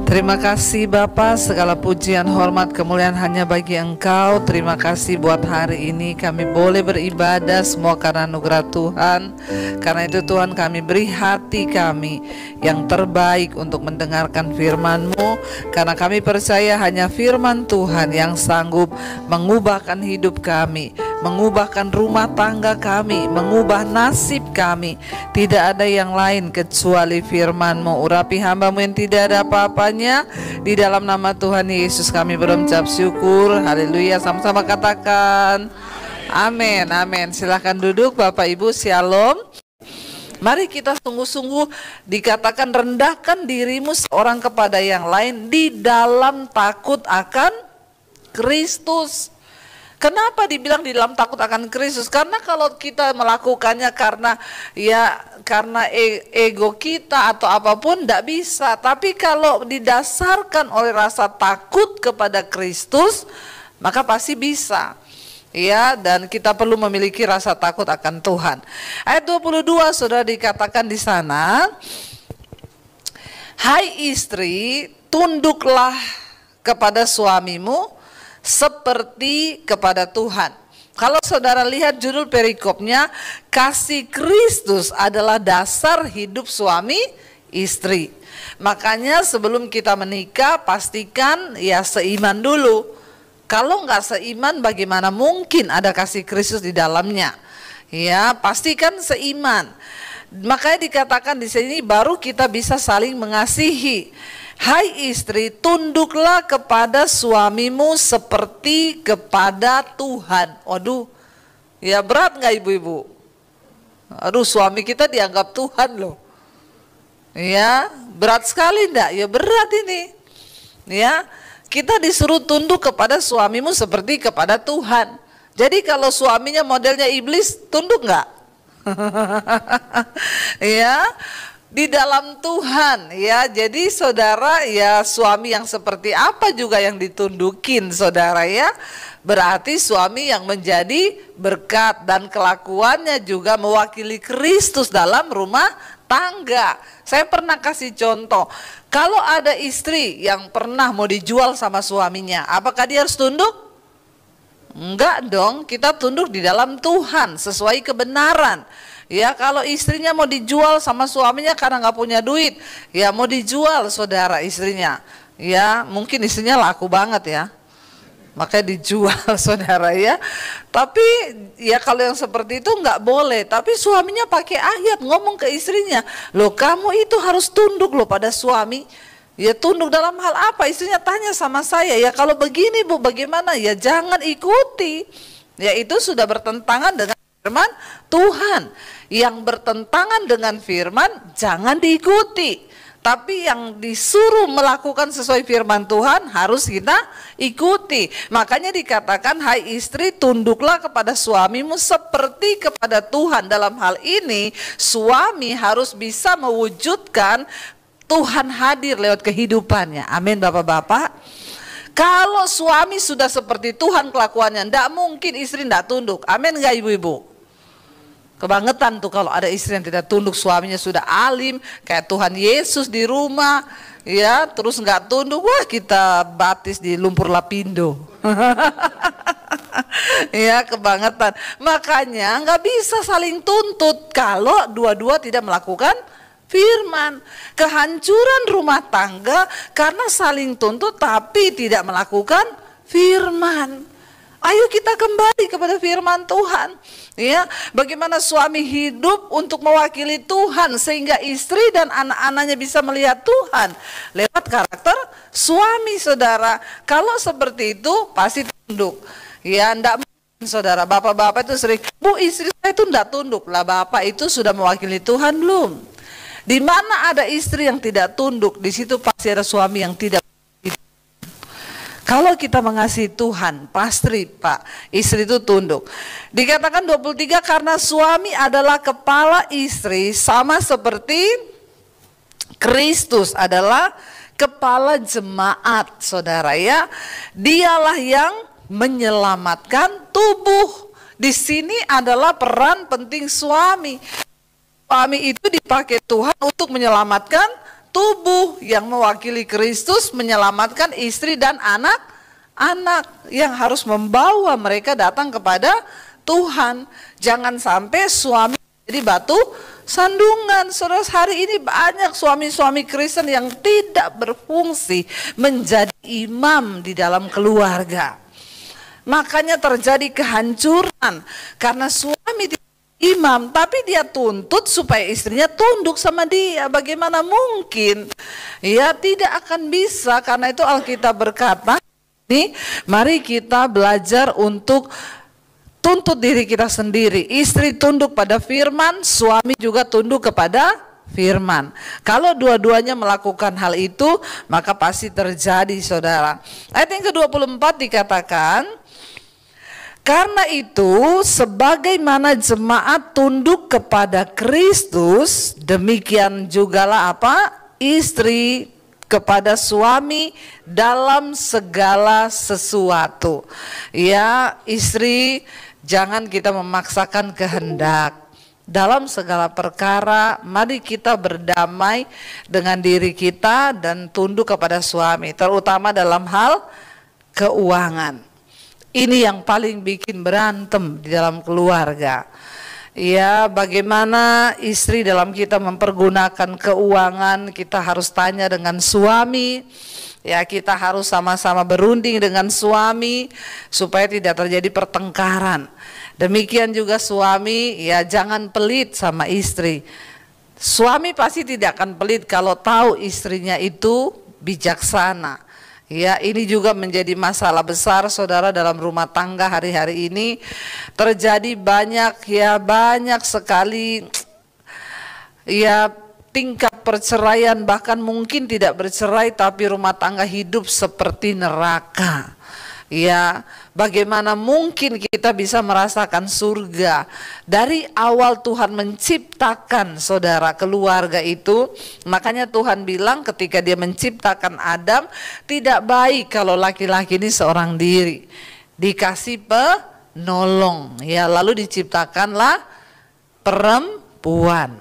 Terima kasih Bapa, segala pujian, hormat, kemuliaan hanya bagi Engkau. Terima kasih buat hari ini kami boleh beribadah semua karena anugerah Tuhan. Karena itu Tuhan, kami beri hati kami yang terbaik untuk mendengarkan firman-Mu. Karena kami percaya hanya firman Tuhan yang sanggup mengubahkan hidup kami, mengubahkan rumah tangga kami, mengubah nasib kami. Tidak ada yang lain kecuali firman-Mu. Urapi hamba-Mu yang tidak ada apa-apanya. Di dalam nama Tuhan Yesus kami berucap syukur. Haleluya. Sama-sama katakan amin. Amin. Silahkan duduk Bapak Ibu. Shalom. Mari kita sungguh-sungguh dikatakan rendahkan dirimu seorang kepada yang lain di dalam takut akan Kristus. Kenapa dibilang di dalam takut akan Kristus? Karena kalau kita melakukannya karena ego kita atau apapun tidak bisa. Tapi kalau didasarkan oleh rasa takut kepada Kristus, maka pasti bisa. Ya, dan kita perlu memiliki rasa takut akan Tuhan. Ayat 22 sudah dikatakan di sana, hai istri, tunduklah kepada suamimu seperti kepada Tuhan. Kalau saudara lihat judul perikopnya, kasih Kristus adalah dasar hidup suami istri. Makanya sebelum kita menikah, pastikan ya seiman dulu. Kalau nggak seiman, bagaimana mungkin ada kasih Kristus di dalamnya? Ya, pastikan seiman. Makanya dikatakan di sini baru kita bisa saling mengasihi. Hai istri, tunduklah kepada suamimu seperti kepada Tuhan. Waduh, ya berat nggak ibu-ibu? Aduh, suami kita dianggap Tuhan loh. Ya, berat sekali enggak? Ya berat ini. Ya, kita disuruh tunduk kepada suamimu seperti kepada Tuhan. Jadi kalau suaminya modelnya iblis, tunduk nggak? Ya, di dalam Tuhan ya. Jadi saudara ya, suami yang seperti apa juga yang ditundukin saudara ya. Berarti suami yang menjadi berkat dan kelakuannya juga mewakili Kristus dalam rumah tangga. Saya pernah kasih contoh, kalau ada istri yang pernah mau dijual sama suaminya, apakah dia harus tunduk? Enggak dong, kita tunduk di dalam Tuhan sesuai kebenaran. Ya, kalau istrinya mau dijual sama suaminya karena nggak punya duit, ya mau dijual saudara istrinya. Ya, mungkin istrinya laku banget ya, makanya dijual saudara ya. Tapi ya kalau yang seperti itu nggak boleh. Tapi suaminya pakai ayat ngomong ke istrinya, loh kamu itu harus tunduk loh pada suami. Ya tunduk dalam hal apa? Istrinya tanya sama saya, ya kalau begini bu bagaimana? Ya jangan ikuti. Ya itu sudah bertentangan dengan firman Tuhan. Yang bertentangan dengan firman jangan diikuti. Tapi yang disuruh melakukan sesuai firman Tuhan harus kita ikuti. Makanya dikatakan, hai istri, tunduklah kepada suamimu seperti kepada Tuhan. Dalam hal ini suami harus bisa mewujudkan Tuhan hadir lewat kehidupannya. Amin Bapak-bapak. Kalau suami sudah seperti Tuhan kelakuannya, tidak mungkin istri tidak tunduk. Amin enggak ibu-ibu? Kebangetan tuh kalau ada istri yang tidak tunduk, suaminya sudah alim kayak Tuhan Yesus di rumah, ya terus nggak tunduk, wah kita baptis di lumpur lapindo. Ya kebangetan. Makanya nggak bisa saling tuntut kalau dua-dua tidak melakukan firman. Kehancuran rumah tangga karena saling tuntut tapi tidak melakukan firman. Ayo kita kembali kepada firman Tuhan. Ya, bagaimana suami hidup untuk mewakili Tuhan sehingga istri dan anak-anaknya bisa melihat Tuhan lewat karakter suami saudara. Kalau seperti itu pasti tunduk. Ya, enggak mungkin saudara. Bapak-bapak itu sering, bu istri saya itu enggak tunduk. Lah bapak itu sudah mewakili Tuhan belum? Di mana ada istri yang tidak tunduk, di situ pasti ada suami yang tidak. Kalau kita mengasihi Tuhan, pasti Pak, istri itu tunduk. Dikatakan 23, karena suami adalah kepala istri sama seperti Kristus adalah kepala jemaat, saudara ya. Dialah yang menyelamatkan tubuh. Di sini adalah peran penting suami. Suami itu dipakai Tuhan untuk menyelamatkan tubuh yang mewakili Kristus menyelamatkan istri dan anak-anak yang harus membawa mereka datang kepada Tuhan. Jangan sampai suami jadi batu sandungan. Saudara, hari ini banyak suami-suami Kristen yang tidak berfungsi menjadi imam di dalam keluarga. Makanya terjadi kehancuran karena suami tidak imam, tapi dia tuntut supaya istrinya tunduk sama dia. Bagaimana mungkin? Ya, tidak akan bisa. Karena itu Alkitab berkata, nih, mari kita belajar untuk tuntut diri kita sendiri. Istri tunduk pada firman, suami juga tunduk kepada firman. Kalau dua-duanya melakukan hal itu, maka pasti terjadi, saudara. Ayat yang ke-24 dikatakan, karena itu sebagaimana jemaat tunduk kepada Kristus, demikian jugalah apa? Istri kepada suami dalam segala sesuatu. Ya, istri, jangan kita memaksakan kehendak. Dalam segala perkara, mari kita berdamai dengan diri kita dan tunduk kepada suami, terutama dalam hal keuangan. Ini yang paling bikin berantem di dalam keluarga. Ya, bagaimana istri dalam kita mempergunakan keuangan, kita harus tanya dengan suami. Ya, kita harus sama-sama berunding dengan suami supaya tidak terjadi pertengkaran. Demikian juga suami, ya jangan pelit sama istri. Suami pasti tidak akan pelit kalau tahu istrinya itu bijaksana. Ya, ini juga menjadi masalah besar, saudara, dalam rumah tangga hari-hari ini. Terjadi banyak sekali ya tingkat perceraian, bahkan mungkin tidak bercerai tapi rumah tangga hidup seperti neraka. Ya, bagaimana mungkin kita bisa merasakan surga? Dari awal Tuhan menciptakan, saudara, keluarga itu. Makanya Tuhan bilang ketika dia menciptakan Adam, tidak baik kalau laki-laki ini seorang diri, dikasih penolong. Ya, lalu diciptakanlah perempuan.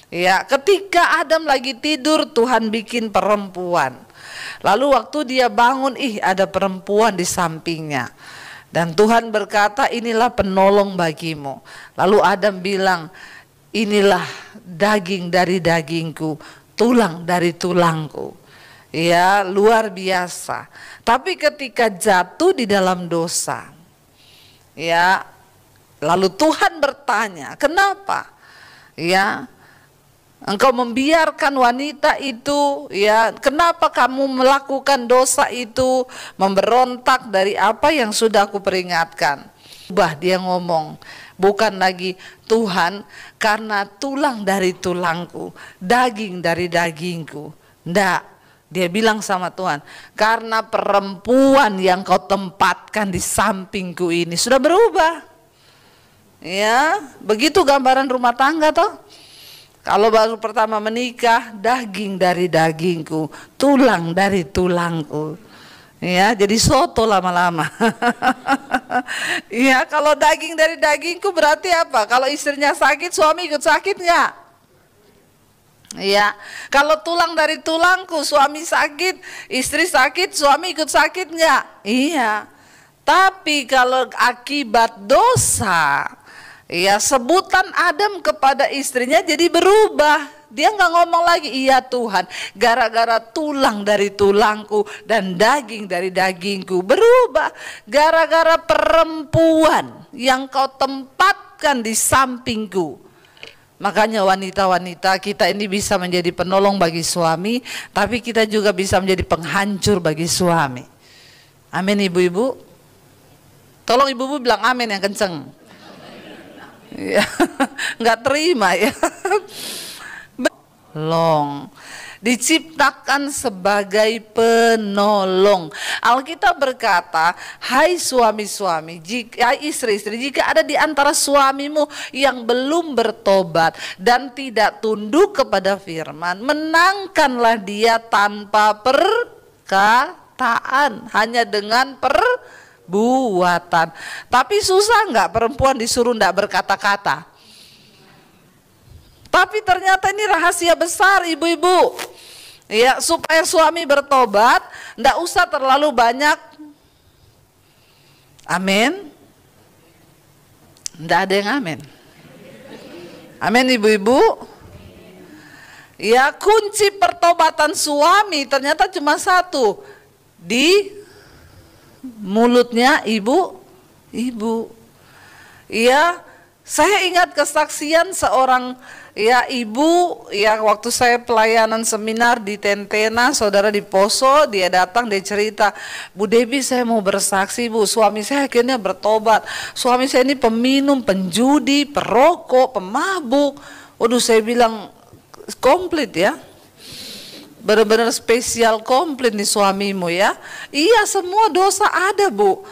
Ya, ketika Adam lagi tidur, Tuhan bikin perempuan. Lalu waktu dia bangun, ada perempuan di sampingnya. Dan Tuhan berkata, inilah penolong bagimu. Lalu Adam bilang, inilah daging dari dagingku, tulang dari tulangku. Ya, luar biasa. Tapi ketika jatuh di dalam dosa, ya, lalu Tuhan bertanya, kenapa? Ya, engkau membiarkan wanita itu, ya, kenapa kamu melakukan dosa itu, memberontak dari apa yang sudah aku peringatkan? Dia ngomong, bukan lagi Tuhan karena tulang dari tulangku, daging dari dagingku. Nggak, dia bilang sama Tuhan, karena perempuan yang kau tempatkan di sampingku ini sudah berubah. Ya, begitu gambaran rumah tangga toh. Kalau baru pertama menikah, daging dari dagingku, tulang dari tulangku. Ya, jadi soto lama-lama. Ya, kalau daging dari dagingku berarti apa? Kalau istrinya sakit, suami ikut sakit nggak? Ya, kalau tulang dari tulangku, suami sakit, istri sakit, suami ikut sakit nggak? Iya. Tapi kalau akibat dosa, ya, sebutan Adam kepada istrinya jadi berubah. Dia nggak ngomong lagi, iya Tuhan, gara-gara tulang dari tulangku dan daging dari dagingku. Berubah, gara-gara perempuan yang kau tempatkan di sampingku. Makanya wanita-wanita kita ini bisa menjadi penolong bagi suami, tapi kita juga bisa menjadi penghancur bagi suami. Amin, ibu-ibu. Tolong ibu-ibu bilang amin yang kenceng. Ya, nggak terima ya. Diciptakan sebagai penolong. Alkitab berkata, hai suami-suami, hai istri-istri, jika ada di antara suamimu yang belum bertobat dan tidak tunduk kepada firman, menangkanlah dia tanpa perkataan, hanya dengan perbuatan. Tapi susah nggak perempuan disuruh nggak berkata-kata? Tapi ternyata ini rahasia besar, ibu-ibu. Ya, supaya suami bertobat, ndak usah terlalu banyak. Amin. Ndak ada yang amin. Amin ibu-ibu. Ya, kunci pertobatan suami ternyata cuma satu, di mulutnya ibu. Ya, saya ingat kesaksian seorang ya ibu, ya waktu saya pelayanan seminar di Tentena, saudara di Poso, dia datang, dia cerita, Bu Debbie saya mau bersaksi Bu, suami saya akhirnya bertobat, suami saya ini peminum, penjudi, perokok, pemabuk. Waduh, saya bilang komplit ya, benar-benar spesial komplit nih suamimu ya. Iya, semua dosa ada Bu.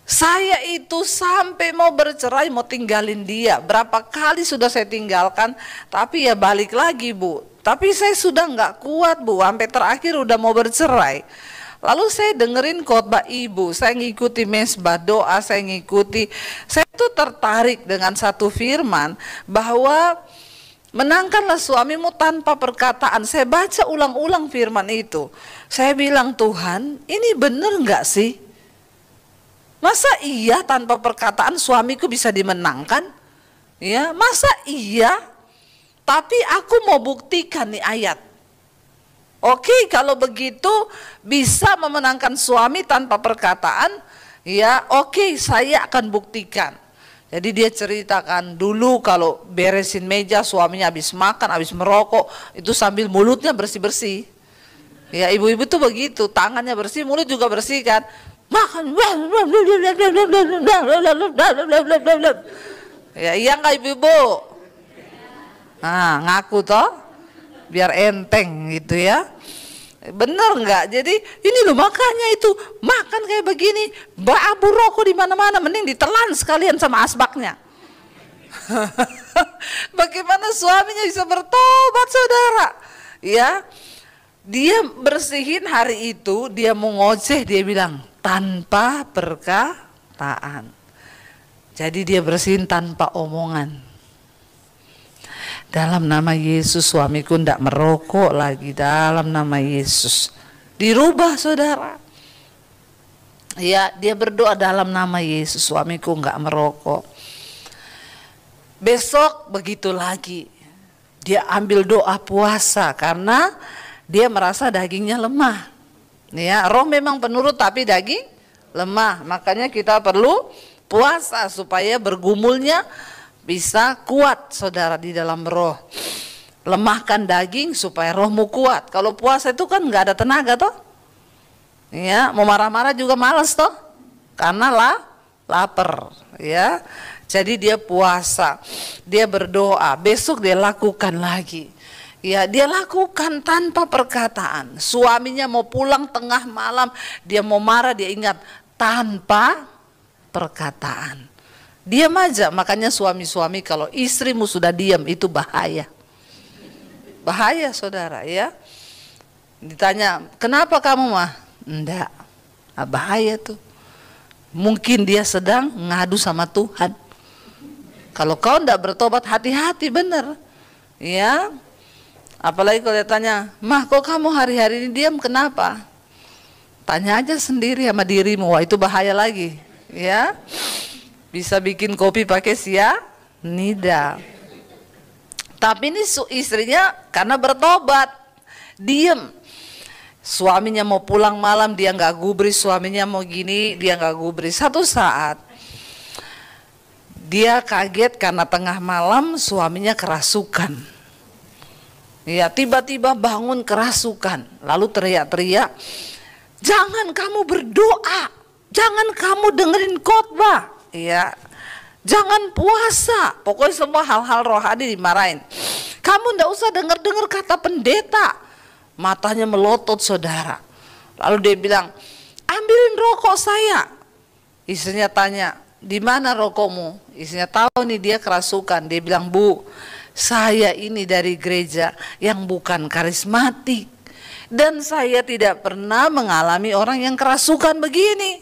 Saya itu sampai mau bercerai, mau tinggalin dia. Berapa kali sudah saya tinggalkan, tapi ya balik lagi Bu. Tapi saya sudah nggak kuat Bu, sampai terakhir udah mau bercerai. Lalu saya dengerin khotbah ibu, saya ngikuti mesbah doa, saya ngikuti. Saya tuh tertarik dengan satu firman bahwa menangkanlah suamimu tanpa perkataan. Saya baca ulang-ulang firman itu. Saya bilang, Tuhan, ini bener nggak sih? Masa iya tanpa perkataan suamiku bisa dimenangkan? Ya, masa iya? Tapi aku mau buktikan nih ayat. Oke, kalau begitu bisa memenangkan suami tanpa perkataan, ya oke, saya akan buktikan. Jadi dia ceritakan dulu kalau beresin meja suaminya habis makan, habis merokok, itu sambil mulutnya bersih-bersih. Ya ibu-ibu tuh begitu, tangannya bersih, mulut juga bersih kan. Makan, ya iya nggak ibu-ibu? Nah ngaku toh, biar enteng gitu ya. Bener nggak? Jadi ini loh makanya itu makan kayak begini, abu rokok di mana-mana, mending ditelan sekalian sama asbaknya. Bagaimana suaminya bisa bertobat saudara? Ya, dia bersihin hari itu, dia mau ngoceh, dia bilang tanpa perkataan. Jadi dia bersihin tanpa omongan. Dalam nama Yesus suamiku ndak merokok lagi, dalam nama Yesus. Dirubah saudara. Ya, dia berdoa dalam nama Yesus suamiku nggak merokok. Besok begitu lagi. Dia ambil doa puasa karena dia merasa dagingnya lemah. Ya, roh memang penurut tapi daging lemah. Makanya kita perlu puasa supaya bergumulnya bisa kuat saudara di dalam roh. Lemahkan daging supaya rohmu kuat. Kalau puasa itu kan nggak ada tenaga toh. Ya, mau marah-marah juga males toh. Karena lapar, ya. Jadi dia puasa, dia berdoa, besok dia lakukan lagi. Ya, dia lakukan tanpa perkataan. Suaminya mau pulang tengah malam, dia mau marah, dia ingat tanpa perkataan. Diam aja, makanya suami-suami kalau istrimu sudah diam itu bahaya. Bahaya saudara ya. Ditanya, kenapa kamu mah? Enggak, bahaya tuh. Mungkin dia sedang ngadu sama Tuhan. Kalau kau enggak bertobat, hati-hati bener. Ya. Apalagi kalau dia tanya, mah kok kamu hari-hari ini diam kenapa? Tanya aja sendiri sama dirimu, wah itu bahaya lagi. Ya. Bisa bikin kopi pakai sianida. Tapi ini istrinya karena bertobat, diem. Suaminya mau pulang malam dia nggak gubris, suaminya mau gini dia nggak gubris. Satu saat dia kaget karena tengah malam suaminya kerasukan. Ya tiba-tiba bangun kerasukan, lalu teriak-teriak, jangan kamu berdoa, jangan kamu dengerin khotbah. Ya, jangan puasa, pokoknya semua hal-hal rohani dimarahin. Kamu ndak usah dengar-dengar kata pendeta. Matanya melotot saudara. Lalu dia bilang, ambilin rokok saya. Istrinya tanya, di mana rokokmu? Istrinya tahu nih dia kerasukan. Dia bilang, Bu, saya ini dari gereja yang bukan karismatik. Dan saya tidak pernah mengalami orang yang kerasukan begini.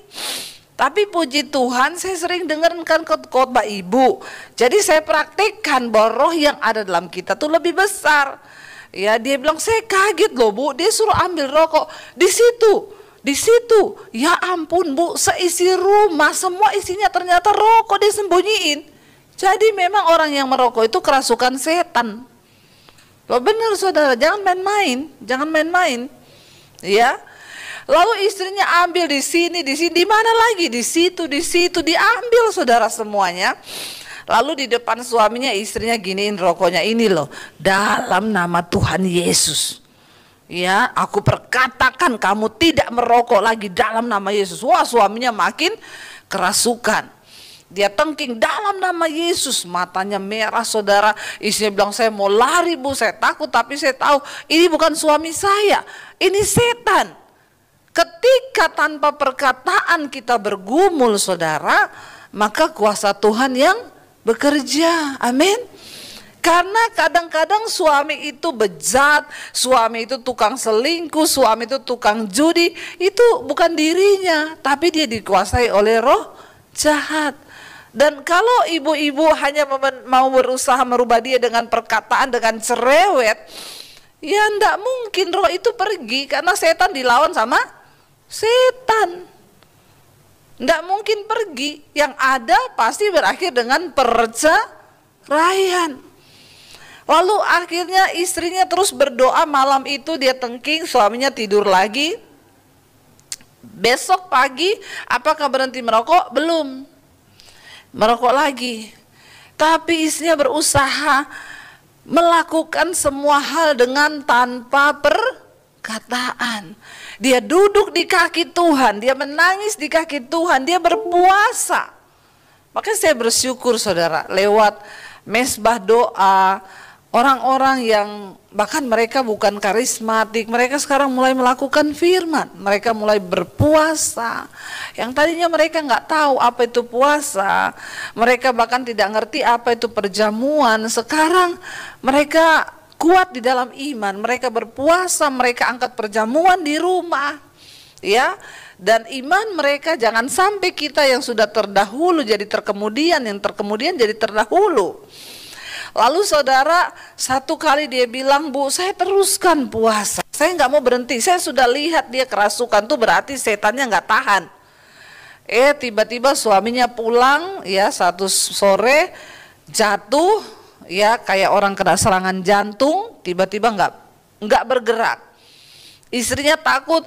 Tapi puji Tuhan saya sering dengarkan khotbah ibu. Jadi saya praktikkan bahwa roh yang ada dalam kita tuh lebih besar. Ya, dia bilang, saya kaget loh Bu, dia suruh ambil rokok di situ. Ya ampun Bu, seisi rumah semua isinya ternyata rokok, dia sembunyiin. Jadi memang orang yang merokok itu kerasukan setan. Loh benar saudara, jangan main-main. Ya. Lalu istrinya ambil di sini, di mana lagi? Di situ, diambil saudara semuanya. Lalu di depan suaminya, istrinya giniin rokoknya, ini loh, dalam nama Tuhan Yesus. Ya, aku perkatakan kamu tidak merokok lagi dalam nama Yesus. Wah, suaminya makin kerasukan. Dia tengking dalam nama Yesus, matanya merah saudara. Istrinya bilang, saya mau lari Bu, saya takut, tapi saya tahu ini bukan suami saya, ini setan. Ketika tanpa perkataan kita bergumul saudara, maka kuasa Tuhan yang bekerja, amin. Karena kadang-kadang suami itu bejat, suami itu tukang selingkuh, suami itu tukang judi, itu bukan dirinya, tapi dia dikuasai oleh roh jahat. Dan kalau ibu-ibu hanya mau berusaha merubah dia dengan perkataan, dengan cerewet, ya enggak mungkin roh itu pergi, karena setan dilawan sama setan. Enggak mungkin pergi, yang ada pasti berakhir dengan perceraian. Lalu akhirnya istrinya terus berdoa, malam itu dia tengking, suaminya tidur lagi. Besok pagi, apakah berhenti merokok? Belum, merokok lagi. Tapi istrinya berusaha melakukan semua hal dengan tanpa perkataan. Dia duduk di kaki Tuhan, dia menangis di kaki Tuhan, dia berpuasa. Makanya saya bersyukur saudara, lewat mesbah doa, orang-orang yang bahkan mereka bukan karismatik, mereka sekarang mulai melakukan firman, mereka mulai berpuasa. Yang tadinya mereka nggak tahu apa itu puasa, mereka bahkan tidak ngerti apa itu perjamuan, sekarang mereka kuat di dalam iman, mereka berpuasa, mereka angkat perjamuan di rumah, ya. Dan iman mereka jangan sampai kita yang sudah terdahulu jadi terkemudian, yang terkemudian jadi terdahulu. Lalu saudara, satu kali dia bilang, Bu, saya teruskan puasa, saya nggak mau berhenti, saya sudah lihat dia kerasukan, tuh berarti setannya nggak tahan. Tiba-tiba suaminya pulang, ya satu sore jatuh. Ya kayak orang kena serangan jantung, tiba-tiba nggak bergerak. Istrinya takut,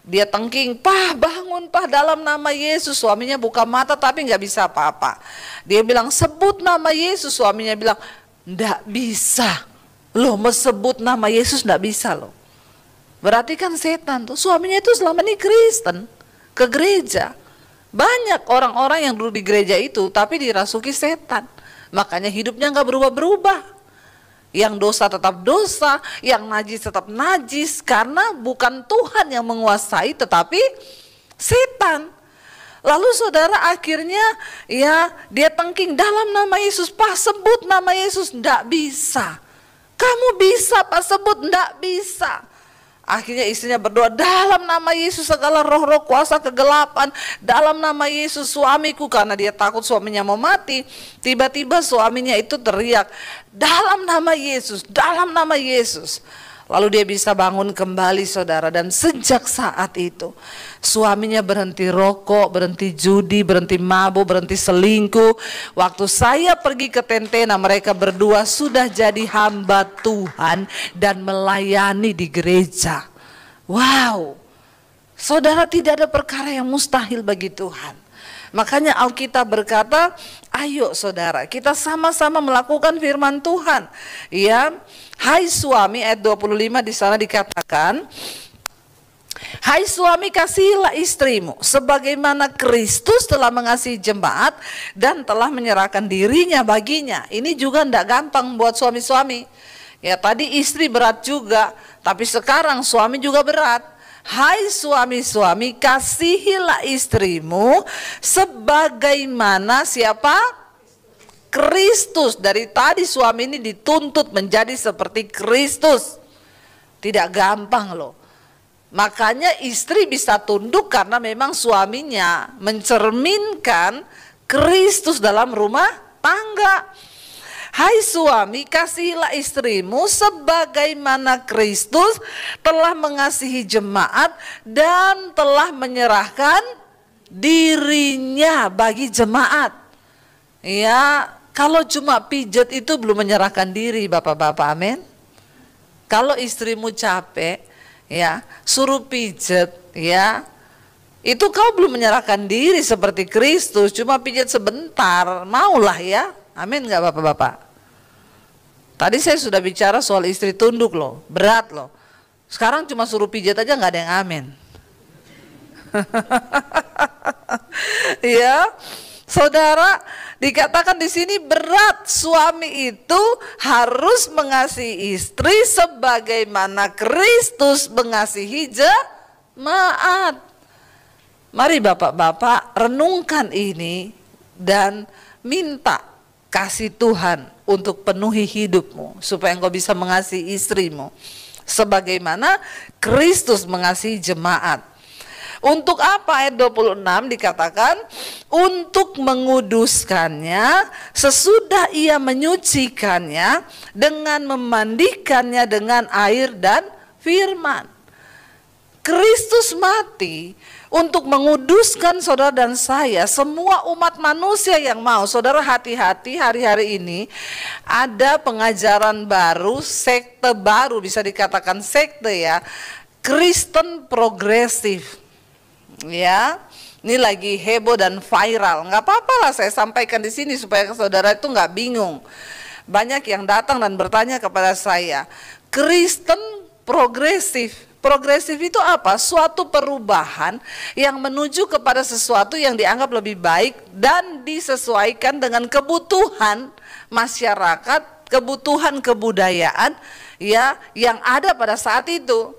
dia tengking, Pah bangun Pah dalam nama Yesus. Suaminya buka mata tapi nggak bisa apa-apa. Dia bilang sebut nama Yesus, suaminya bilang nggak bisa. Loh mau sebut nama Yesus nggak bisa loh. Berarti kan setan tuh. Suaminya itu selama ini Kristen, ke gereja. Banyak orang-orang yang dulu di gereja itu tapi dirasuki setan. Makanya hidupnya nggak berubah-berubah. Yang dosa tetap dosa, yang najis tetap najis, karena bukan Tuhan yang menguasai tetapi setan. Lalu saudara akhirnya ya dia tengking dalam nama Yesus, Pak sebut nama Yesus, nggak bisa. Kamu bisa Pak sebut, nggak bisa. Akhirnya istrinya berdoa, dalam nama Yesus segala roh-roh kuasa kegelapan, dalam nama Yesus suamiku, karena dia takut suaminya mau mati. Tiba-tiba suaminya itu teriak, dalam nama Yesus, dalam nama Yesus. Lalu dia bisa bangun kembali saudara, dan sejak saat itu suaminya berhenti rokok, berhenti judi, berhenti mabuk, berhenti selingkuh. Waktu saya pergi ke Tentena, mereka berdua sudah jadi hamba Tuhan dan melayani di gereja. Wow, saudara, tidak ada perkara yang mustahil bagi Tuhan. Makanya Alkitab berkata, ayo saudara, kita sama-sama melakukan firman Tuhan. Ya, hai suami, ayat 25 di sana dikatakan, hai suami kasihilah istrimu sebagaimana Kristus telah mengasihi jemaat dan telah menyerahkan dirinya baginya. Ini juga tidak gampang buat suami-suami. Ya tadi istri berat juga, tapi sekarang suami juga berat. Hai suami-suami kasihilah istrimu sebagaimana siapa? Kristus. Dari tadi suami ini dituntut menjadi seperti Kristus. Tidak gampang loh. Makanya istri bisa tunduk karena memang suaminya mencerminkan Kristus dalam rumah tangga. Hai suami, kasihilah istrimu sebagaimana Kristus telah mengasihi jemaat dan telah menyerahkan dirinya bagi jemaat. Ya, kalau cuma pijat itu belum menyerahkan diri, bapak-bapak, amin. Kalau istrimu capek, ya, suruh pijat, ya, itu kau belum menyerahkan diri seperti Kristus, cuma pijat sebentar, maulah ya, amin nggak bapak-bapak? Tadi saya sudah bicara soal istri tunduk loh, berat loh. Sekarang cuma suruh pijat aja nggak ada yang amin. Ya, saudara, dikatakan di sini berat, suami itu harus mengasihi istri sebagaimana Kristus mengasihi jemaat. Mari bapak-bapak renungkan ini dan minta kasih Tuhan untuk penuhi hidupmu supaya engkau bisa mengasihi istrimu sebagaimana Kristus mengasihi jemaat. Untuk apa? Ayat 26 dikatakan untuk menguduskannya sesudah ia menyucikannya dengan memandikannya dengan air dan firman. Kristus mati untuk menguduskan saudara dan saya, semua umat manusia yang mau. Saudara, hati-hati, hari-hari ini ada pengajaran baru, sekte baru, bisa dikatakan sekte ya, Kristen progresif. Ya, ini lagi heboh dan viral. Nggak apa-apa lah saya sampaikan di sini supaya saudara itu nggak bingung. Banyak yang datang dan bertanya kepada saya, Kristen progresif. Progresif itu apa? Suatu perubahan yang menuju kepada sesuatu yang dianggap lebih baik dan disesuaikan dengan kebutuhan masyarakat, kebutuhan kebudayaan ya yang ada pada saat itu.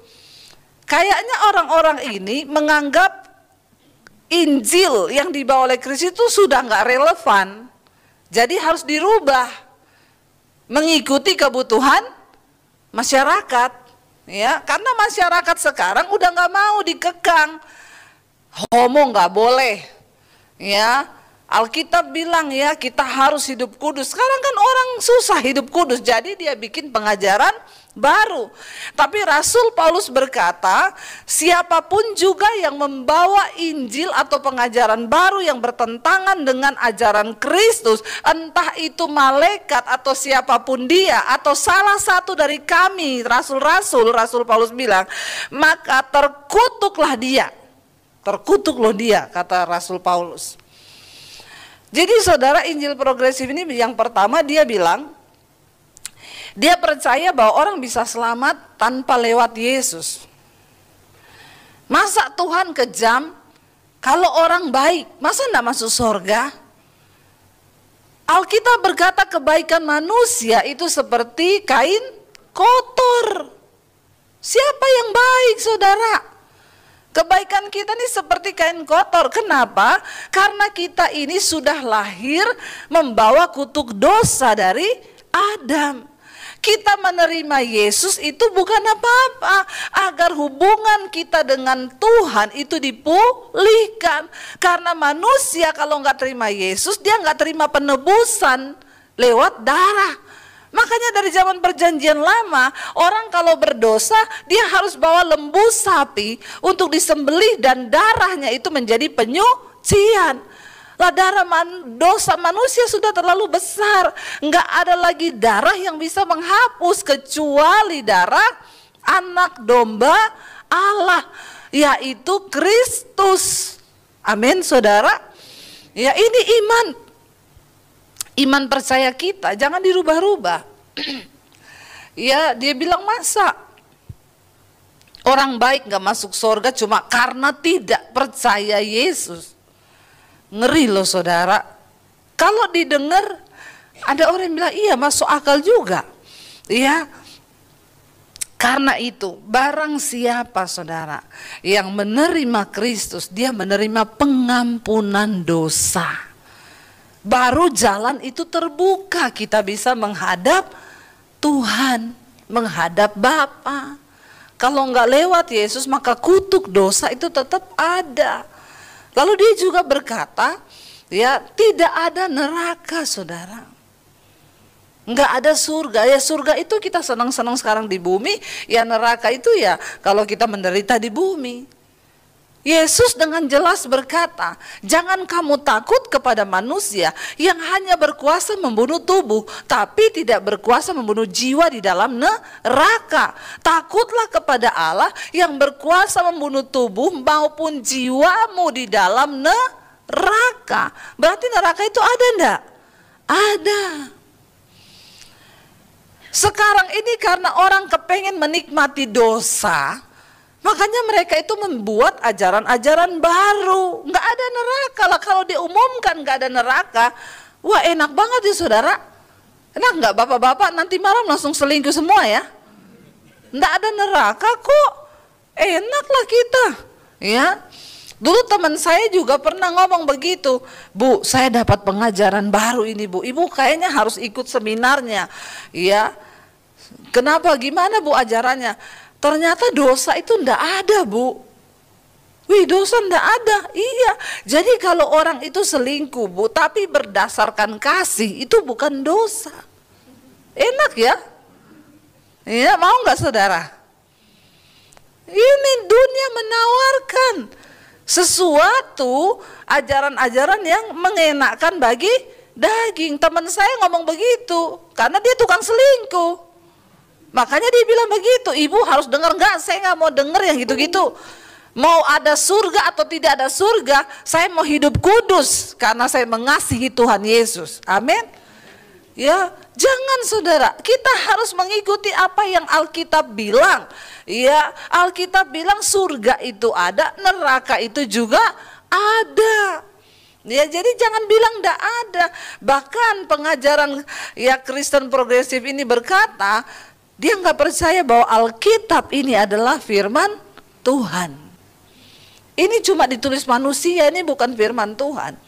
Kayaknya orang-orang ini menganggap Injil yang dibawa oleh Kristus itu sudah nggak relevan, jadi harus dirubah mengikuti kebutuhan masyarakat, ya. Karena masyarakat sekarang udah nggak mau dikekang, homo nggak boleh, ya. Alkitab bilang ya kita harus hidup kudus. Sekarang kan orang susah hidup kudus, jadi dia bikin pengajaran baru. Tapi Rasul Paulus berkata, siapapun juga yang membawa Injil atau pengajaran baru yang bertentangan dengan ajaran Kristus, entah itu malaikat atau siapapun dia atau salah satu dari kami rasul-rasul, Rasul Paulus bilang, maka terkutuklah dia. Terkutuk loh dia, kata Rasul Paulus. Jadi saudara, Injil progresif ini yang pertama dia bilang, dia percaya bahwa orang bisa selamat tanpa lewat Yesus. Masa Tuhan kejam? Kalau orang baik, masa enggak masuk surga? Alkitab berkata kebaikan manusia itu seperti kain kotor. Siapa yang baik, saudara? Kebaikan kita ini seperti kain kotor. Kenapa? Karena kita ini sudah lahir membawa kutuk dosa dari Adam. Kita menerima Yesus itu bukan apa-apa, agar hubungan kita dengan Tuhan itu dipulihkan. Karena manusia kalau nggak terima Yesus, dia nggak terima penebusan lewat darah. Makanya dari zaman perjanjian lama, orang kalau berdosa, dia harus bawa lembu sapi untuk disembelih dan darahnya itu menjadi penyucian. Lah darah dosa manusia sudah terlalu besar, nggak ada lagi darah yang bisa menghapus kecuali darah anak domba Allah, yaitu Kristus. Amin, saudara. Ya, ini iman percaya kita, jangan dirubah-rubah. Ya, dia bilang masa orang baik gak masuk surga cuma karena tidak percaya Yesus. Ngeri loh saudara. Kalau didengar ada orang yang bilang iya masuk akal juga. Ya, karena itu barang siapa saudara yang menerima Kristus, dia menerima pengampunan dosa. Baru jalan itu terbuka, kita bisa menghadap Tuhan, menghadap Bapa. Kalau nggak lewat Yesus, maka kutuk dosa itu tetap ada. Lalu dia juga berkata, ya tidak ada neraka saudara. Nggak ada surga. Ya surga itu kita senang-senang sekarang di bumi, ya neraka itu ya kalau kita menderita di bumi. Yesus dengan jelas berkata, jangan kamu takut kepada manusia yang hanya berkuasa membunuh tubuh, tapi tidak berkuasa membunuh jiwa di dalam neraka. Takutlah kepada Allah yang berkuasa membunuh tubuh maupun jiwamu di dalam neraka. Berarti neraka itu ada enggak? Ada. Sekarang ini karena orang kepengen menikmati dosa, makanya mereka itu membuat ajaran-ajaran baru. Nggak ada neraka lah. Kalau diumumkan nggak ada neraka, wah enak banget ya saudara. Enak nggak bapak-bapak nanti malam langsung selingkuh semua ya? Nggak ada neraka kok. Enak lah kita. Ya. Dulu teman saya juga pernah ngomong begitu. Bu, saya dapat pengajaran baru ini bu. Ibu kayaknya harus ikut seminarnya. Ya. Kenapa? Gimana bu ajarannya? Ternyata dosa itu ndak ada bu. Wih dosa ndak ada. Iya. Jadi kalau orang itu selingkuh bu, tapi berdasarkan kasih, itu bukan dosa. Enak ya? Iya, mau nggak saudara? Ini dunia menawarkan sesuatu ajaran-ajaran yang mengenakan bagi daging. Teman saya ngomong begitu karena dia tukang selingkuh. Makanya dia bilang begitu, ibu harus dengar nggak? Saya nggak mau dengar yang gitu-gitu. Mau ada surga atau tidak ada surga, saya mau hidup kudus karena saya mengasihi Tuhan Yesus. Amin. Ya, jangan saudara, kita harus mengikuti apa yang Alkitab bilang. Ya, Alkitab bilang surga itu ada, neraka itu juga ada. Ya, jadi jangan bilang tidak ada. Bahkan pengajaran ya Kristen progresif ini berkata, dia nggak percaya bahwa Alkitab ini adalah firman Tuhan. Ini cuma ditulis manusia, ini bukan firman Tuhan.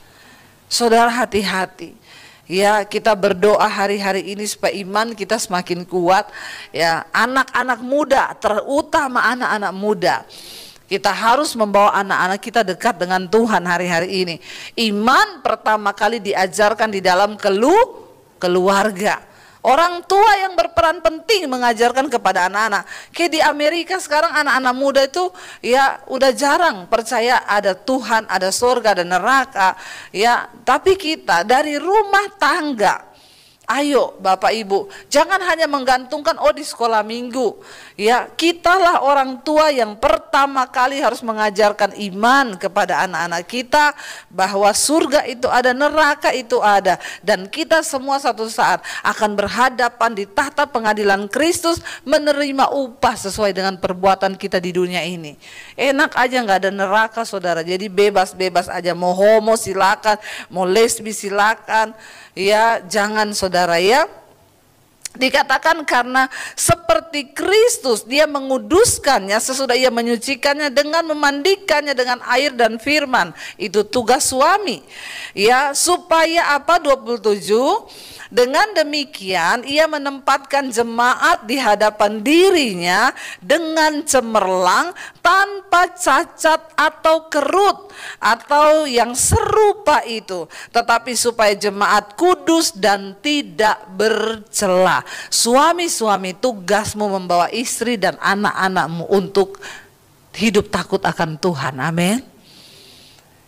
Saudara hati-hati. Ya, kita berdoa hari-hari ini supaya iman kita semakin kuat. Ya, anak-anak muda, terutama anak-anak muda. Kita harus membawa anak-anak kita dekat dengan Tuhan hari-hari ini. Iman pertama kali diajarkan di dalam keluarga. Orang tua yang berperan penting mengajarkan kepada anak-anak. Kayak di Amerika sekarang anak-anak muda itu ya udah jarang percaya ada Tuhan, ada surga, ada neraka. Ya, tapi kita dari rumah tangga, ayo Bapak Ibu, jangan hanya menggantungkan di sekolah minggu. Ya, kitalah orang tua yang pertama kali harus mengajarkan iman kepada anak-anak kita bahwa surga itu ada, neraka itu ada, dan kita semua satu saat akan berhadapan di tahta pengadilan Kristus menerima upah sesuai dengan perbuatan kita di dunia ini. Enak aja nggak ada neraka saudara, jadi bebas-bebas aja, mau homo silakan, mau lesbi silakan. Ya, jangan saudara ya. Dikatakan karena seperti Kristus dia menguduskannya sesudah ia menyucikannya dengan memandikannya dengan air dan firman. Itu tugas suami. Ya, supaya apa? 27. Dengan demikian ia menempatkan jemaat di hadapan dirinya dengan cemerlang, tanpa cacat atau kerut atau yang serupa itu, tetapi supaya jemaat kudus dan tidak bercela. Suami-suami, tugasmu membawa istri dan anak-anakmu untuk hidup takut akan Tuhan. Amin.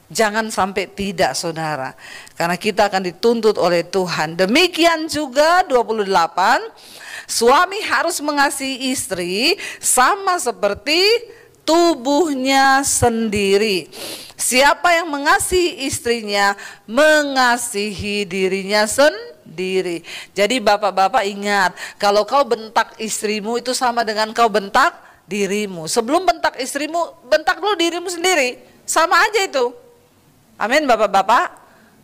Jangan sampai tidak saudara, karena kita akan dituntut oleh Tuhan. Demikian juga 28, suami harus mengasihi istri sama seperti tubuhnya sendiri. Siapa yang mengasihi istrinya mengasihi dirinya sendiri. Jadi bapak-bapak ingat, kalau kau bentak istrimu itu sama dengan kau bentak dirimu. Sebelum bentak istrimu, bentak dulu dirimu sendiri. Sama aja itu. Amin bapak-bapak.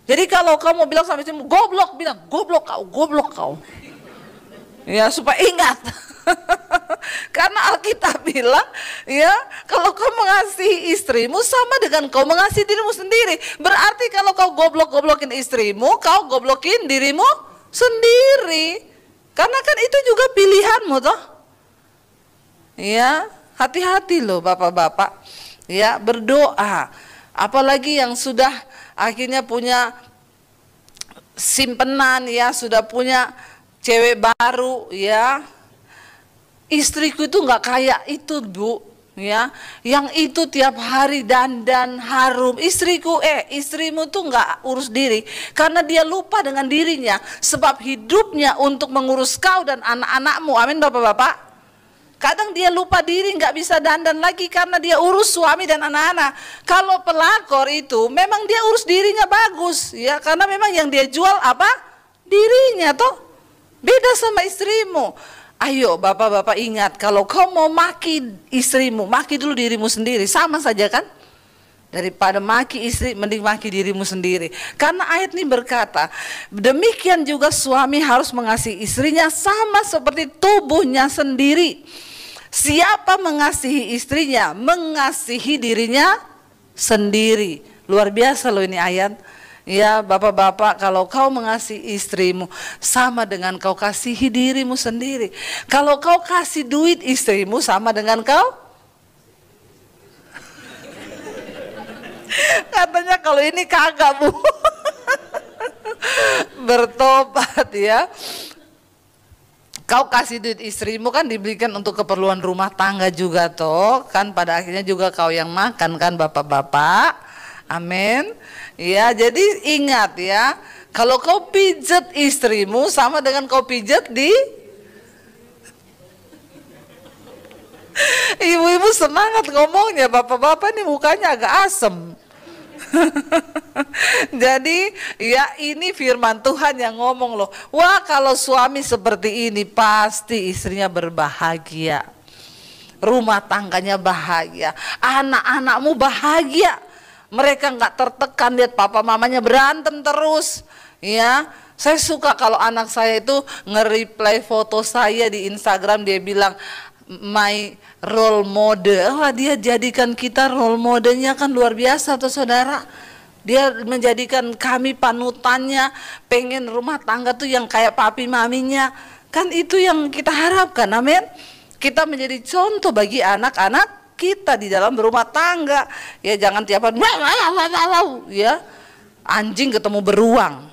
Jadi kalau kamu bilang sama istrimu goblok, bilang goblok kau. Ya, supaya ingat. Karena Alkitab bilang ya, kalau kau mengasihi istrimu sama dengan kau mengasihi dirimu sendiri. Berarti kalau kau goblok-goblokin istrimu, kau goblokin dirimu sendiri. Karena kan itu juga pilihanmu toh. Ya, hati-hati loh bapak-bapak. Ya, berdoa. Apalagi yang sudah akhirnya punya simpenan ya, sudah punya cewek baru ya, istriku itu nggak kayak itu Bu, ya, yang itu tiap hari dandan harum. Istrimu tuh nggak urus diri karena dia lupa dengan dirinya, sebab hidupnya untuk mengurus kau dan anak-anakmu. Amin Bapak-bapak. Kadang dia lupa diri, nggak bisa dandan lagi karena dia urus suami dan anak-anak. Kalau pelakor itu memang dia urus dirinya bagus, ya, karena memang yang dia jual apa? Dirinya toh. Beda sama istrimu. Ayo bapak-bapak ingat, kalau kau mau maki istrimu, maki dulu dirimu sendiri, sama saja kan? Daripada maki istri, mending maki dirimu sendiri. Karena ayat ini berkata, demikian juga suami harus mengasihi istrinya sama seperti tubuhnya sendiri. Siapa mengasihi istrinya, mengasihi dirinya sendiri. Luar biasa loh ini ayat. Ya bapak-bapak, kalau kau mengasihi istrimu sama dengan kau kasihi dirimu sendiri. Kalau kau kasih duit istrimu sama dengan kau katanya kalau ini kagak Bu. Bertobat ya. Kau kasih duit istrimu kan diberikan untuk keperluan rumah tangga juga toh. Kan pada akhirnya juga kau yang makan kan bapak-bapak. Amin. Ya, jadi ingat ya, kalau kau pijet istrimu sama dengan kau pijet di ibu-ibu semangat ngomongnya, bapak-bapak nih mukanya agak asem. Jadi ya ini firman Tuhan yang ngomong loh. Wah kalau suami seperti ini pasti istrinya berbahagia, rumah tangganya bahagia, anak-anakmu bahagia. Mereka nggak tertekan lihat papa mamanya berantem terus. Ya, saya suka kalau anak saya itu nge-reply foto saya di Instagram, dia bilang my role model. Wah, dia jadikan kita role modelnya, kan luar biasa tuh saudara. Dia menjadikan kami panutannya, pengen rumah tangga tuh yang kayak papi maminya. Kan itu yang kita harapkan, amin. Kita menjadi contoh bagi anak-anak kita di dalam berumah tangga. Ya jangan tiap hari ya, anjing ketemu beruang,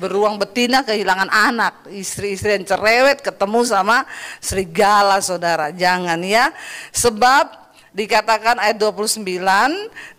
beruang betina kehilangan anak, istri-istri yang cerewet ketemu sama serigala, saudara. Jangan ya, sebab dikatakan ayat 29,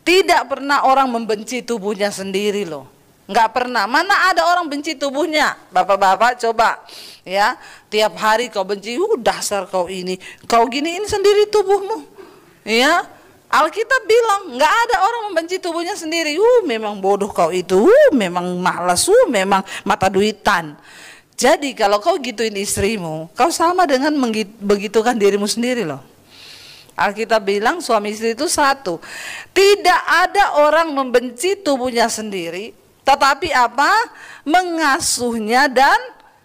tidak pernah orang membenci tubuhnya sendiri loh. Nggak pernah. Mana ada orang benci tubuhnya? Bapak-bapak coba ya, tiap hari kau benci, dasar kau ini, kau giniin sendiri tubuhmu. Ya, Alkitab bilang nggak ada orang membenci tubuhnya sendiri. Memang bodoh kau itu, memang malas, memang mata duitan. Jadi kalau kau gituin istrimu, kau sama dengan begitukan dirimu sendiri loh. Alkitab bilang suami istri itu satu. Tidak ada orang membenci tubuhnya sendiri, tetapi apa? Mengasuhnya dan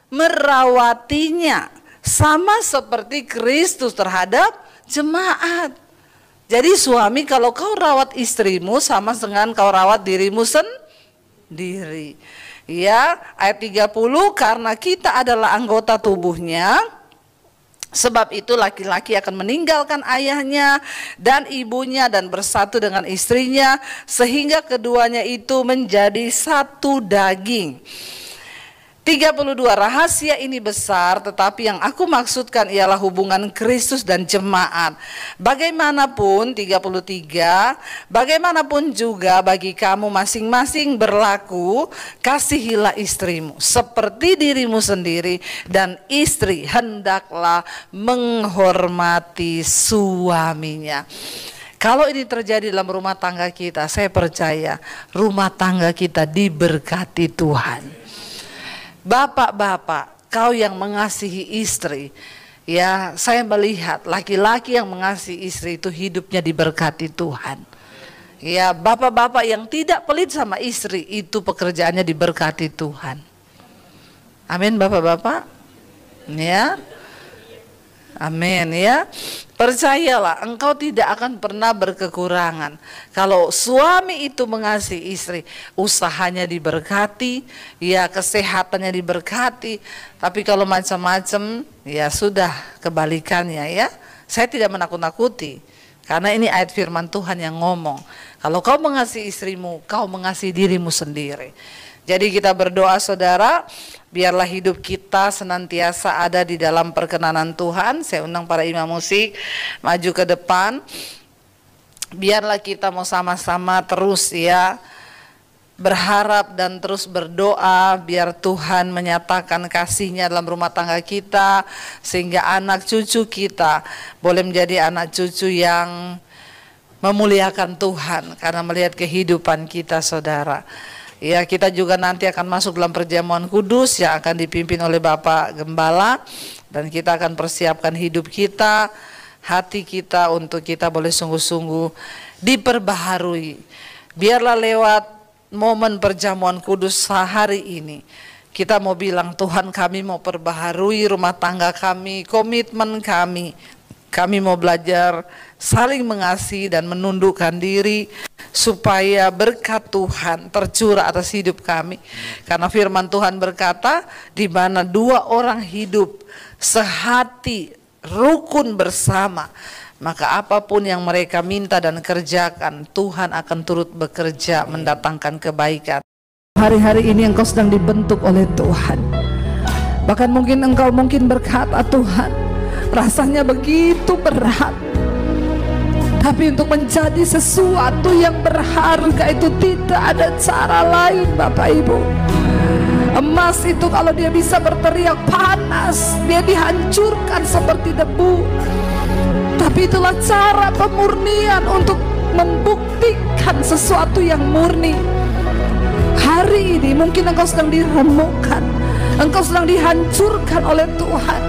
merawatinya, sama seperti Kristus terhadap jemaat. Jadi suami, kalau kau rawat istrimu sama dengan kau rawat dirimu sendiri. Ya, ayat 30, karena kita adalah anggota tubuhnya, sebab itu laki-laki akan meninggalkan ayahnya dan ibunya dan bersatu dengan istrinya, sehingga keduanya itu menjadi satu daging. 32, rahasia ini besar, tetapi yang aku maksudkan ialah hubungan Kristus dan jemaat. Bagaimanapun, 33, bagaimanapun juga bagi kamu masing-masing berlaku, kasihilah istrimu seperti dirimu sendiri, dan istri hendaklah menghormati suaminya. Kalau ini terjadi dalam rumah tangga kita, saya percaya rumah tangga kita diberkati Tuhan. Bapak-bapak, kau yang mengasihi istri, ya saya melihat laki-laki yang mengasihi istri itu hidupnya diberkati Tuhan. Ya, bapak-bapak yang tidak pelit sama istri itu pekerjaannya diberkati Tuhan. Amin bapak-bapak. Ya. Amin ya. Percayalah, engkau tidak akan pernah berkekurangan. Kalau suami itu mengasihi istri, usahanya diberkati, ya kesehatannya diberkati. Tapi kalau macam-macam, ya sudah kebalikannya ya. Saya tidak menakut-nakuti, karena ini ayat firman Tuhan yang ngomong. Kalau kau mengasihi istrimu, kau mengasihi dirimu sendiri. Jadi kita berdoa saudara, biarlah hidup kita senantiasa ada di dalam perkenanan Tuhan. Saya undang para imam musik maju ke depan. Biarlah kita mau sama-sama terus ya berharap dan terus berdoa biar Tuhan menyatakan kasih-Nya dalam rumah tangga kita, sehingga anak cucu kita boleh menjadi anak cucu yang memuliakan Tuhan karena melihat kehidupan kita saudara. Ya, kita juga nanti akan masuk dalam perjamuan kudus yang akan dipimpin oleh Bapak Gembala, dan kita akan persiapkan hidup kita, hati kita untuk kita boleh sungguh-sungguh diperbaharui. Biarlah lewat momen perjamuan kudus hari ini kita mau bilang, Tuhan, kami mau perbaharui rumah tangga kami, komitmen kami. Kami mau belajar saling mengasihi dan menundukkan diri supaya berkat Tuhan tercurah atas hidup kami. Karena firman Tuhan berkata, di mana dua orang hidup sehati, rukun bersama, maka apapun yang mereka minta dan kerjakan, Tuhan akan turut bekerja mendatangkan kebaikan. Hari-hari ini engkau sedang dibentuk oleh Tuhan. Bahkan engkau berkata, Tuhan, rasanya begitu berat. Tapi untuk menjadi sesuatu yang berharga itu tidak ada cara lain Bapak Ibu. Emas itu kalau dia bisa berteriak panas, dia dihancurkan seperti debu. Tapi itulah cara pemurnian untuk membuktikan sesuatu yang murni. Hari ini mungkin engkau sedang diremukkan, engkau sedang dihancurkan oleh Tuhan.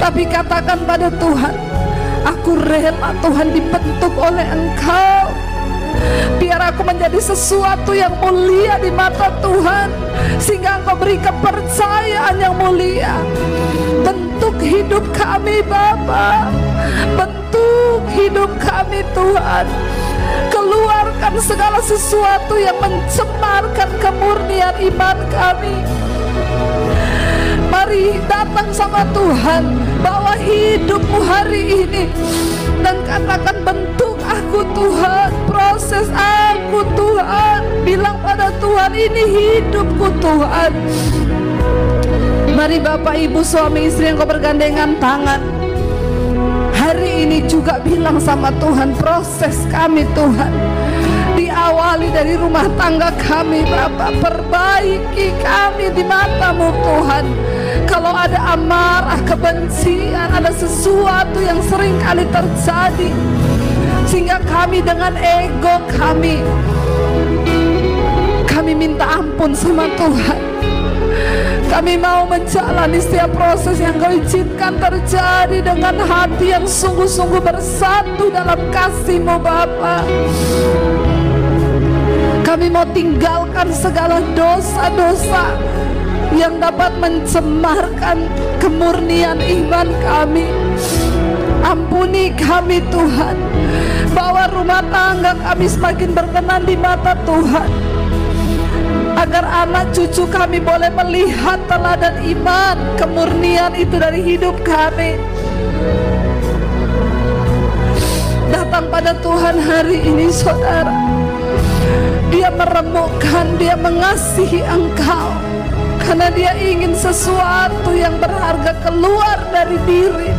Tapi katakan pada Tuhan, aku rela Tuhan dibentuk oleh Engkau. Biar aku menjadi sesuatu yang mulia di mata Tuhan, sehingga Engkau beri kepercayaan yang mulia. Bentuk hidup kami Bapa, bentuk hidup kami Tuhan. Keluarkan segala sesuatu yang mencemarkan kemurnian iman kami. Mari datang sama Tuhan, bawa hidupmu hari ini dan katakan, bentuk aku Tuhan, proses aku Tuhan. Bilang pada Tuhan, ini hidupku Tuhan. Mari Bapak Ibu suami istri yang kau bergandengan tangan, hari ini juga bilang sama Tuhan, proses kami Tuhan diawali dari rumah tangga kami Bapak. Perbaiki kami di mata-Mu Tuhan. Kalau ada amarah, kebencian, ada sesuatu yang sering kali terjadi, sehingga kami dengan ego kami minta ampun sama Tuhan. Kami mau menjalani setiap proses yang Kau izinkan terjadi dengan hati yang sungguh-sungguh bersatu dalam kasih-Mu Bapa. Kami mau tinggalkan segala dosa-dosa yang dapat mencemarkan kemurnian iman kami. Ampuni kami Tuhan, bawa rumah tangga kami semakin berkenan di mata Tuhan, agar anak cucu kami boleh melihat teladan iman, kemurnian itu dari hidup kami. Datang pada Tuhan hari ini saudara, dia meremukkan, dia mengasihi engkau karena dia ingin sesuatu yang berharga keluar dari diri.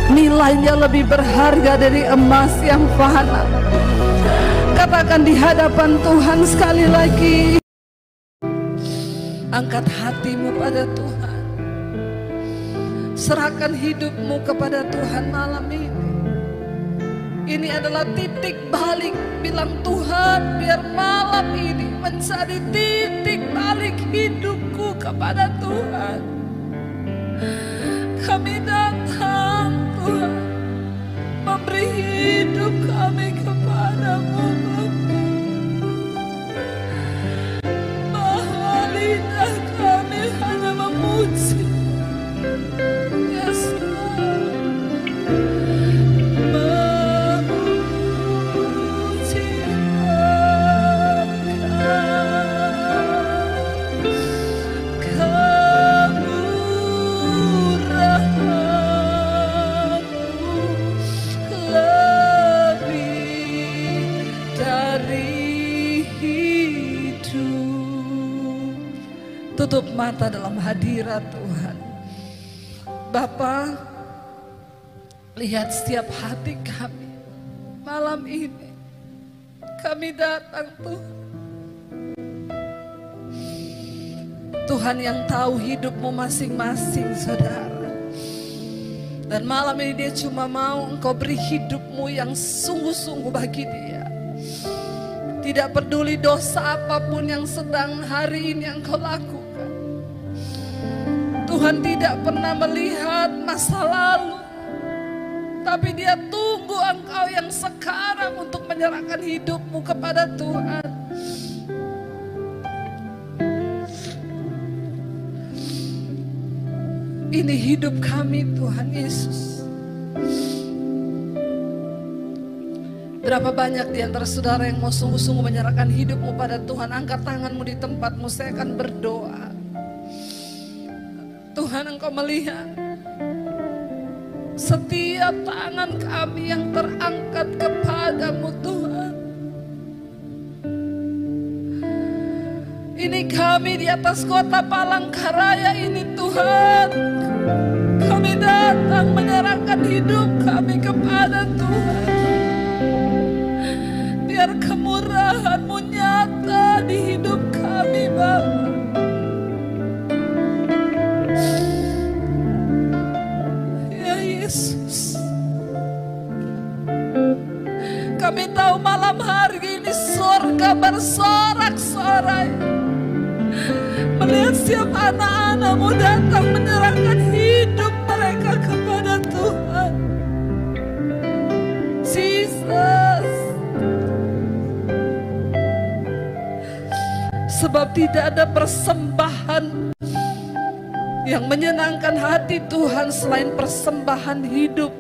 Nilainya lebih berharga dari emas yang fana. Katakan di hadapan Tuhan sekali lagi, angkat hatimu pada Tuhan, serahkan hidupmu kepada Tuhan malam ini. Ini adalah titik balik. Bilang, Tuhan, biar malam ini menjadi titik balik hidupku kepada Tuhan. Kami datang Tuhan, memberi hidup kami kepadamu Bapa. Lidah kami hanya memuji, Yesus. Dari hidup tutup mata dalam hadirat Tuhan. Bapa, lihat setiap hati kami malam ini. Kami datang Tuhan. Tuhan yang tahu hidupmu masing-masing saudara. Dan malam ini dia cuma mau Engkau beri hidupmu yang sungguh-sungguh bagi dia. Tidak peduli dosa apapun yang sedang hari ini Engkau lakukan. Tuhan tidak pernah melihat masa lalu, tapi dia tunggu Engkau yang sekarang untuk menyerahkan hidupmu kepada Tuhan. Ini hidup kami Tuhan Yesus. Berapa banyak di antara saudara yang mau sungguh-sungguh menyerahkan hidupmu pada Tuhan? Angkat tanganmu di tempatmu, saya akan berdoa. Tuhan, Engkau melihat setiap tangan kami yang terangkat kepadamu Tuhan. Ini kami di atas kota Palangkaraya ini Tuhan. Kami datang menyerahkan hidup kami kepada Tuhan. Biar kemurahan-Mu nyata di hidup kami Bapa. Ya Yesus, kami tahu malam hari ini surga bersorak-sorai melihat setiap anak-anak-Mu datang menyerahkan hidup mereka kepada Tuhan. Jesus, sebab tidak ada persembahan yang menyenangkan hati Tuhan selain persembahan hidup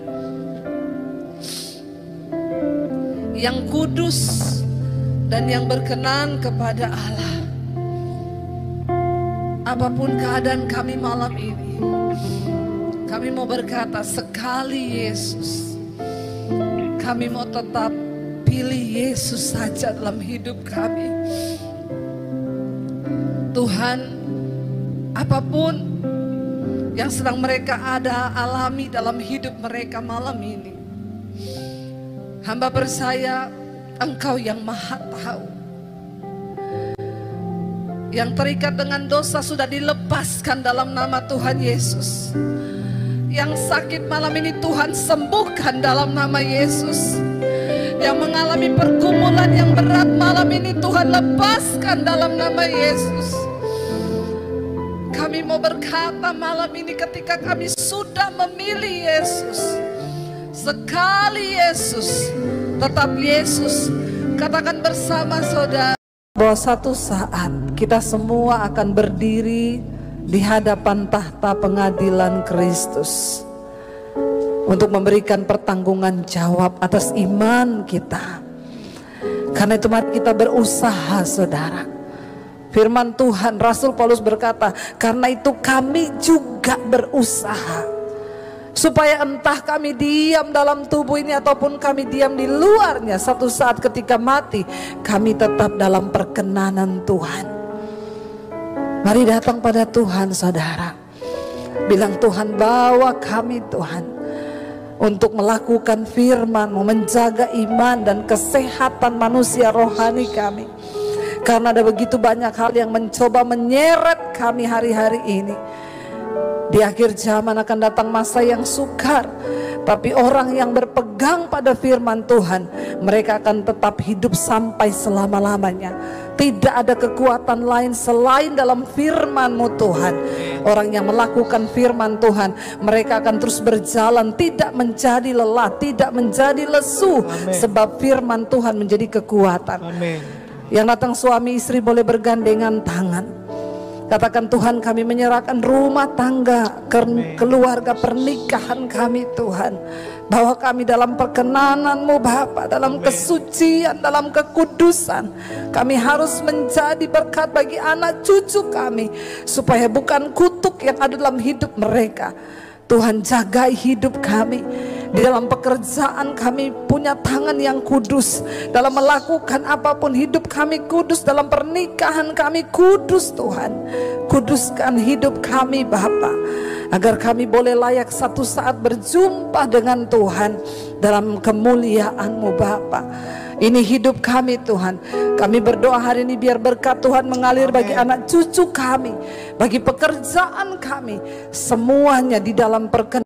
yang kudus dan yang berkenan kepada Allah. Apapun keadaan kami malam ini, kami mau berkata sekali Yesus, kami mau tetap pilih Yesus saja dalam hidup kami. Tuhan, apapun yang sedang mereka alami dalam hidup mereka malam ini, hamba percaya Engkau yang Maha Tahu. Yang terikat dengan dosa sudah dilepaskan dalam nama Tuhan Yesus. Yang sakit malam ini Tuhan sembuhkan dalam nama Yesus. Yang mengalami pergumulan yang berat malam ini Tuhan lepaskan dalam nama Yesus. Kami mau berkata malam ini ketika kami sudah memilih Yesus, sekali Yesus, tetap Yesus. Katakan bersama saudara bahwa satu saat kita semua akan berdiri di hadapan tahta pengadilan Kristus untuk memberikan pertanggungan jawab atas iman kita. Karena itu mari kita berusaha saudara. Firman Tuhan, Rasul Paulus berkata, karena itu kami juga berusaha supaya entah kami diam dalam tubuh ini ataupun kami diam di luarnya, satu saat ketika mati kami tetap dalam perkenanan Tuhan. Mari datang pada Tuhan saudara. Bilang, Tuhan bawa kami Tuhan untuk melakukan firman-Mu, menjaga iman dan kesehatan manusia rohani kami. Karena ada begitu banyak hal yang mencoba menyeret kami hari-hari ini. Di akhir zaman akan datang masa yang sukar, tapi orang yang berpegang pada firman Tuhan, mereka akan tetap hidup sampai selama-lamanya. Tidak ada kekuatan lain selain dalam firman-Mu Tuhan. Orang yang melakukan firman Tuhan, mereka akan terus berjalan, tidak menjadi lelah, tidak menjadi lesu. Amen. Sebab firman Tuhan menjadi kekuatan. Amen. Yang datang suami istri boleh bergandengan tangan. Katakan, Tuhan kami menyerahkan rumah tangga, keluarga, pernikahan kami Tuhan. Bawa kami dalam perkenanan-Mu Bapa, dalam kesucian, dalam kekudusan. Kami harus menjadi berkat bagi anak cucu kami, supaya bukan kutuk yang ada dalam hidup mereka. Tuhan jagai hidup kami. Di dalam pekerjaan kami punya tangan yang kudus. Dalam melakukan apapun hidup kami kudus. Dalam pernikahan kami kudus Tuhan. Kuduskan hidup kami Bapa, agar kami boleh layak satu saat berjumpa dengan Tuhan dalam kemuliaan-Mu Bapa. Ini hidup kami Tuhan. Kami berdoa hari ini biar berkat Tuhan mengalir bagi anak cucu kami, bagi pekerjaan kami, semuanya di dalam perkenan